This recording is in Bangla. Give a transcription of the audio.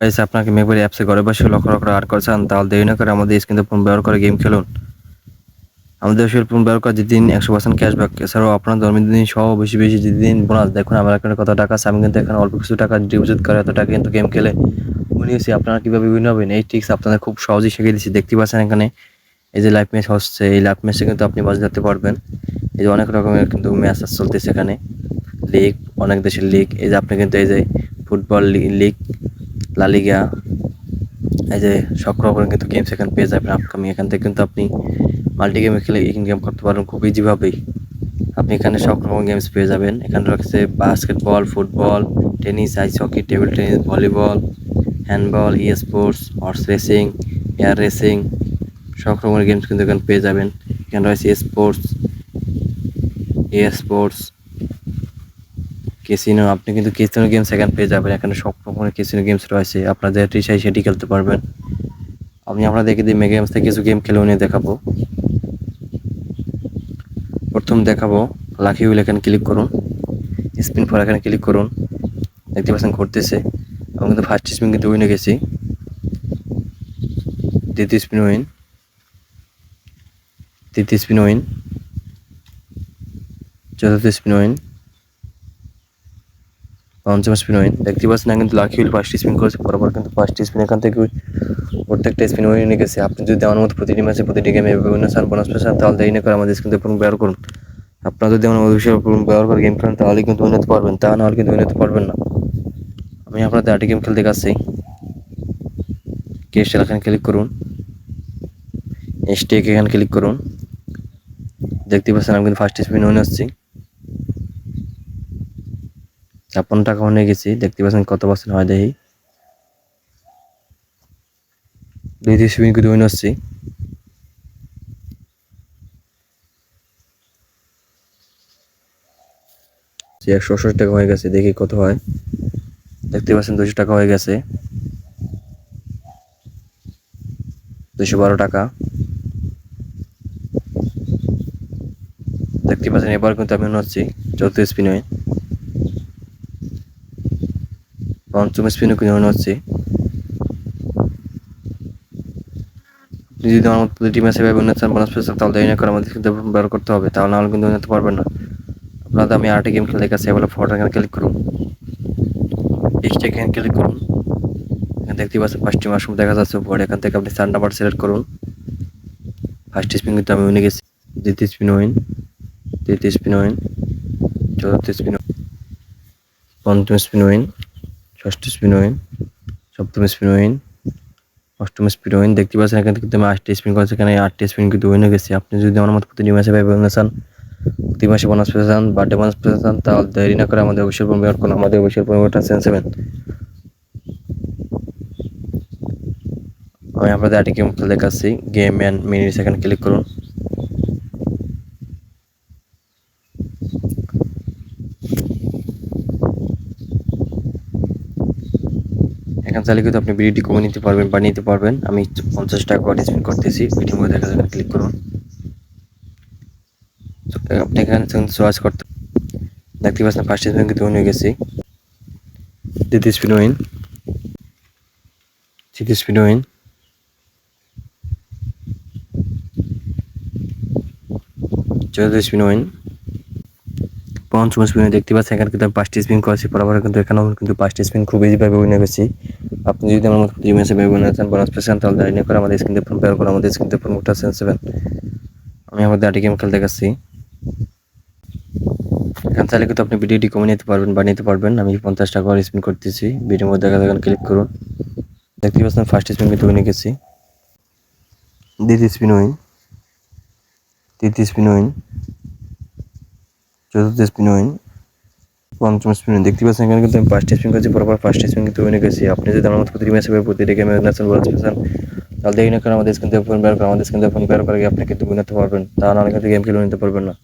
গাইস আপনাকে মেকবারি অ্যাপসে ঘরে বসে লক্ষ লক্ষ টাকা আর্ন করছেন, তাহলে দেরি না করে আমাদের স্ক্রিনে ফোন ব্যবহার করে গেম খেলুন। আমাদের স্ক্রিনে ফোন ব্যবহার করে যেদিন 100% ক্যাশব্যাক, এছাড়াও আপনার জন্মদিন সহ বেশি বেশি যেদিন বোনাস। দেখুন আমার এখানে কত টাকা আছে, আমি কিন্তু এখানে অল্প কিছু টাকা ডিপোজিট করে এত টাকা কিন্তু গেম খেলে নিয়েছি। আপনারা কিভাবে উইন হবেন এই ট্রিক্স আপনাদের খুব সহজেই শিখিয়ে দিচ্ছি। দেখতে পাচ্ছেন এখানে এই যে লাইভ ম্যাচ হচ্ছে, এই লাইভ ম্যাচে কিন্তু আপনি বাজি ধরতে পারবেন। এই যে অনেক রকমের কিন্তু ম্যাচ চলতেছে এখানে, লিগ, অনেক দেশের লিগ। এই যে আপনি কিন্তু এই যে ফুটবল লিগ, লা লিগা, এই যে সব রকমের কিন্তু গেমস এখানে পেয়ে যাবেন আপকামিং। এখান থেকে কিন্তু আপনি মাল্টি গেমে খেলে ইনকাম করতে পারবেন খুব ইজিভাবেই। আপনি এখানে সব রকম গেমস পেয়ে যাবেন। এখানে রয়েছে basketball, football, tennis, ice hockey, table tennis, volleyball, handball, e sports, horse racing, air racing, সব রকমের গেমস কিন্তু এখানে পেয়ে যাবেন। এখানে রয়েছে স্পোর্টস, স্পোর্টস, ক্যাসিনো। আপনি কিন্তু ক্যাসিনো গেমস এখানে পেয়ে যাবেন। এখানে সব রকমের ক্যাসিনো গেমস রয়েছে, আপনার যেটি চাই সেটি খেলতে পারবেন। আমি আপনাদেরকে দিয়ে মেগা গেমস থেকে কিছু গেম খেলেও নিয়ে দেখাবো। প্রথম দেখাবো লাকি হুইল, এখানে ক্লিক করুন, স্পিন ফর এখানে ক্লিক করুন। দেখতে পাচ্ছেন ঘুরতেছে, আমি কিন্তু ফার্স্ট স্পিন কিন্তু উইনে গেছি। দ্বিতীয় স্পিন উইন, তৃতীয় স্পিন উইন, চতুর্থ স্পিন উইন, পঞ্চম স্পিন উইন। দেখতে পাচ্ছেন না কিন্তু লাকি হুইল ফার্স্ট স্পিন করেছে, পরপর কিন্তু ফার্স্ট স্পিন এখান থেকে প্রত্যেকটা স্পিন উইনে গেছে। আপনি যদি আমার মতো প্রতিটি ম্যাচে প্রতিটি গেমে বিভিন্ন চান বোনাস পেয়েছেন, তাহলে দেরি না করে আমাদের স্ক্রিন থেকে ব্যবহার করুন। আপনারা যদি আমার অফিসিয়াল ব্যবহার করে গেম খেলেন তাহলে কিন্তু উন্নতি পারবেন, তা নাহলে কিন্তু উন্নতি পারবেন না। আমি আপনাদের আটি গেম খেলতে গেছি। ক্যাশ এখানে ক্লিক করুন, স্টেক এখানে ক্লিক করুন। দেখতে পাচ্ছেন আমি কিন্তু ফার্স্ট স্পিন উইন হচ্ছি, 56 টাকা উইনে গেছি। দেখতে পাচ্ছেন কত পার্সেন্ট হয় দেখি। দ্বিতীয় স্পিন কিন্তু উইন হচ্ছি, 168 টাকা হয়ে গেছে। দেখি কত হয়। দেখতে পাচ্ছেন 200 টাকা হয়ে গেছে, 212 টাকা। দেখতে পাচ্ছেন এবার কিন্তু আমি হচ্ছি চতুর্থ স্পিন উইন, পঞ্চম স্পিনও কিন্তু উইন হচ্ছি। আপনি যদি আমার মতো প্রতিটি ম্যাচে উন্নত চান বোনাস পেয়েছেন, তাহলে দেরি না করে আমাদের কিন্তু ব্যবহার করতে হবে, তাহলে নাহলে কিন্তু উন্নত পারবেন না। আপনাদের আমি আরেকটি গেম খেলে দেখাচ্ছি। এবার ফটো এখানে ক্লিক করুন, এখানে ক্লিক করুন। এখানে দেখতে পাচ্ছেন 5টি মাশরুম দেখা যাচ্ছে উপরে। এখান থেকে আপনি 4 নাম্বার সিলেক্ট করুন। ফার্স্ট স্পিন কিন্তু আমি উইনে গেছি, দ্বিতীয় স্পিন উইন, তৃতীয় স্পিন উইন, চতুর্থ স্পিন, পঞ্চম স্পিন উইন, ষষ্ঠ স্পিন উইন, সপ্তম স্পিন উইন, অষ্টম স্পিন উইন। দেখতে পাচ্ছেন এখান থেকে আমি 8টি স্পিন করেছি, এখানে 8টি স্পিন কিন্তু উইনে গেছি। আপনি যদি আমার মতো প্রতিটি ম্যাচে চান, প্রতি মাসে বোনাস পেতে চান, বার্থডে বোনাস পেতে চান, তাহলে দেরি না করে আমাদের অফিসিয়াল ব্যবহার করুন। আমাদের অফিসিয়াল প্রোমোটা সেন্সেবেন। আমি আপনাদের আরেকটি গেম খেলে দেখাচ্ছি, গেম অ্যান্ড মিনিটস এখানে ক্লিক করুন। এখান চাইলে কিন্তু আপনি ভিডিওটি কমে নিতে পারবেন বা নিতে পারবেন। আমি 50 টাকা করে স্পিন করতেছি, ভিডিও মধ্যে দেখা যাবে, ক্লিক করুন। আপনি এখানে চয়েস করতে দেখতে পাচ্ছেন ফার্স্ট স্পিন কিন্তু উইন হয়ে গেছি, দ্বিতীয় স্পিন উইন, তৃতীয় স্পিন উইন, চতুর্থ স্পিন উইন, পঞ্চম স্পিন। দেখতে পাচ্ছেন এখানে কিন্তু আমি 5টি স্পিন করেছি, বরাবর কিন্তু এখানেও কিন্তু 5টি স্পিন খুব ইজিভাবে উইন হয়ে গেছি। আপনি যদি আমার মতো প্রতি ম্যাচে উইন হতে চান, বোনাস পেয়েছেন, তাহলে দেরি না করে আমাদের স্ক্রিনে ফোন ব্যবহার করুন। আমাদের স্ক্রিনে ফোনটা সেন্সেবেন। আমি আমাদের আরেকটি গেম খেলতে গেছি। এখান চাইলে কিন্তু আপনি ভিডিওটি কমে নিতে পারবেন বা নিতে পারবেন। আমি 50 টাকা করে স্পিন করতেছি, ভিডিওর মধ্যে দেখা যাবে, ক্লিক করুন। দেখতে পাচ্ছেন ফার্স্ট স্পিন কিন্তু উইনে গেছি, দ্বিতীয় স্পিন উইন, তৃতীয় স্পিন উইন, চতুর্থ স্পিন উইন, পঞ্চম স্পিন উইন। দেখতে পাচ্ছেন এখানে কিন্তু আমি 5টি স্পিন করেছি, পরপর ফার্স্ট স্পিন কিন্তু উইনে গেছি। আপনি যদি আমার মতো প্রতিটি ম্যাচে প্রতিটি গেমে ন্যাশনাল বোনাস পেয়েছেন, তাহলে দেরি না করে আমাদের স্ক্রিন থেকে ফোন বের করে, আমাদের স্ক্রিন থেকে ফোন বের করে আপনি কিন্তু উইন হতে পারবেন, তা নাহলে কিন্তু গেম খেলে নিতে পারবেন না।